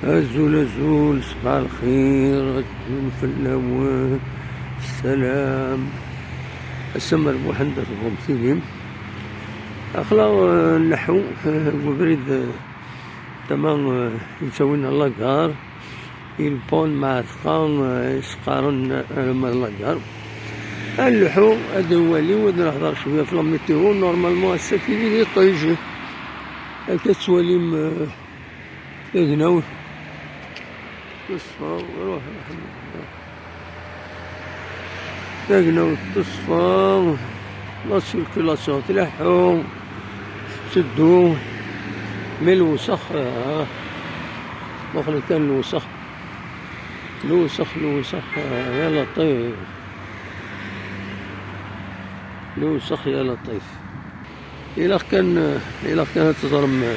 الزول صباح الخير، الزول فلاوان السلام. هسه مربوح عند الغمثيليم أخلا نحو وبريد تمام يسوينا لاكار يلبون مع ثقان يسقارن مع لاكار اللحو أدوالي ودنا نهضر شوية في الميتيرو. نورمالمون هسا كيلي طيجي هكا تواليم تاقناو تصفى روح تاقناو تصفى لا سيركولاسيون تلحو تسدو مي الوسخ دخل كان الوسخ يا لطيف الوسخ يا لطيف. إلا كان تضرم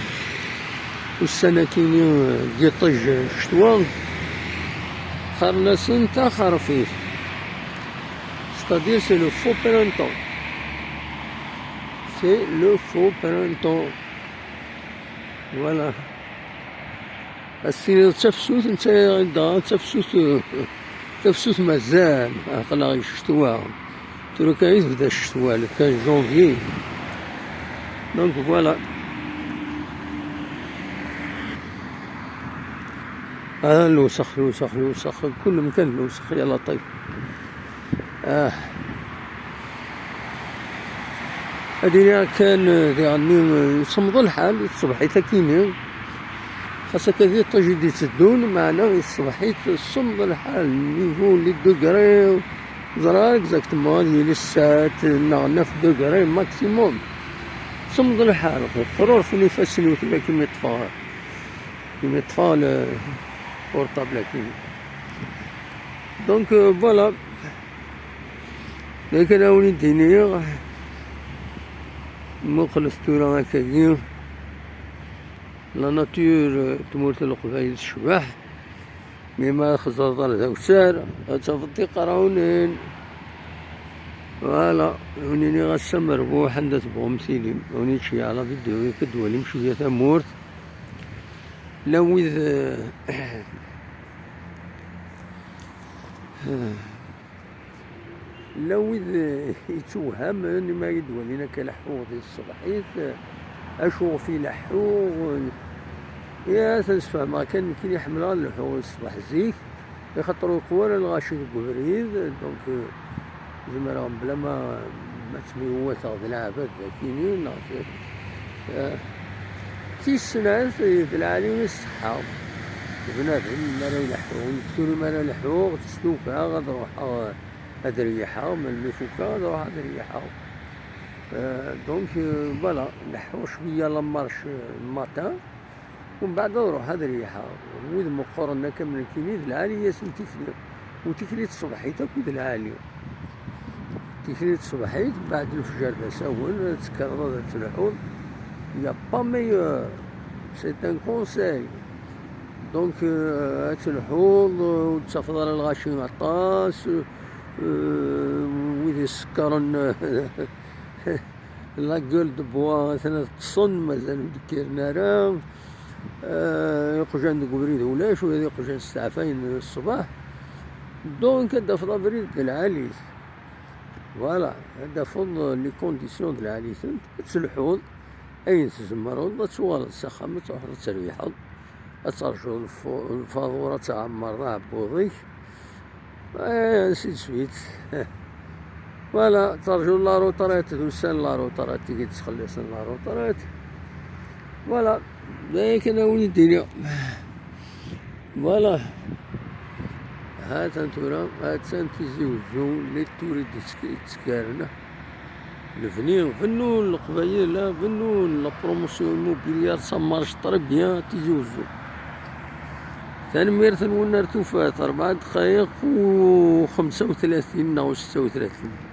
والسناكيني ديال طيج شتوى خرناسن تا خرفيف ستادير سي لو فو برانتون فوالا. السيني تفسوت نتايا غدا تفسوت مازال عقلا الشتوى ترو كان يبدا الشتوى كان جونفيي دونك فوالا. الوسخ كل مكان الوسخ يا لطيف. هادي كان يعني يصمد الحال الصبحيت كيني خاصك هذه الطاجي تدون معنا الصبحيت صمد الحال نيفو لي دوغري زرا اكزاكتومون لي الساعات 9 دوغري ماكسيموم صمد الحال. فرور في نفس الوتلا كيما يطفى بورطابل كيما دونك فوالا. لكن اولي ديني مخلص تورا هكاكيا لا ناتور تموت القبايل الشباح مما خزر الهوسار تفضي قراونين فوالا. ونيني غاسا مربوح عند بغمثيليم وني شي على فيديو كدواليم شوية ثمورت لا وذ يتوهم اني ما يدوالينا كلحوغ ديال الصباحيت اشوغ في لحوغ يا تنسفهم كان يحمل اللحوغ الصباح زيك يخطرو القوار الغاشي الكبريد دونك زعما بلا ما تسمي هو تاخذ العباد ذاكينين في السنات العالي الصحة بنادم ما راه يلحوغ يكثروا ما راه يلحوغ تستوفى غتروح هاد ريحة من اللي فوقها غتروح هاد ريحة دونك فوالا نحو شوية لامارش الماتان ومن بعد نروح هاد الريحة وذ مقارنة كامل كينيد العالية سنتيكلي وتكليت الصباحيت كود العالية تكليت الصباحيت بعد الفجر دا ساون تكرر تلحون يا با ميور سي ان كونساي دونك تلحون وتفضل الغاشي عطاس ويدي السكرن لاكول دو بوا ثنا تصن مازال مدكر نارا يقجان دو بريد ولاش وهذا يقجان الساعتين الصباح دونك هدا فضا بريد العالي فوالا. هدا فض لي كونديسيون د العالي تسلحون اين تزمرون تسوال السخامة تروح تريحون ترجعون الفاضورة تعمر عبوضيك نسيت سويت فوالا. ترجعو لاروطرات دوسان لاروطرات تيجي تخلصن لاروطرات فوالا. لكن وليدي فوالا هات انتورا هات تيزيوزو لي توريد تسكارنا الفني فنون القبايل لا فنون لا بروموسيون موبيليار سا مارش طري بيان تيزيوزو. ثاني ميرث ونار توفات 4 دقايق و35 أو 36.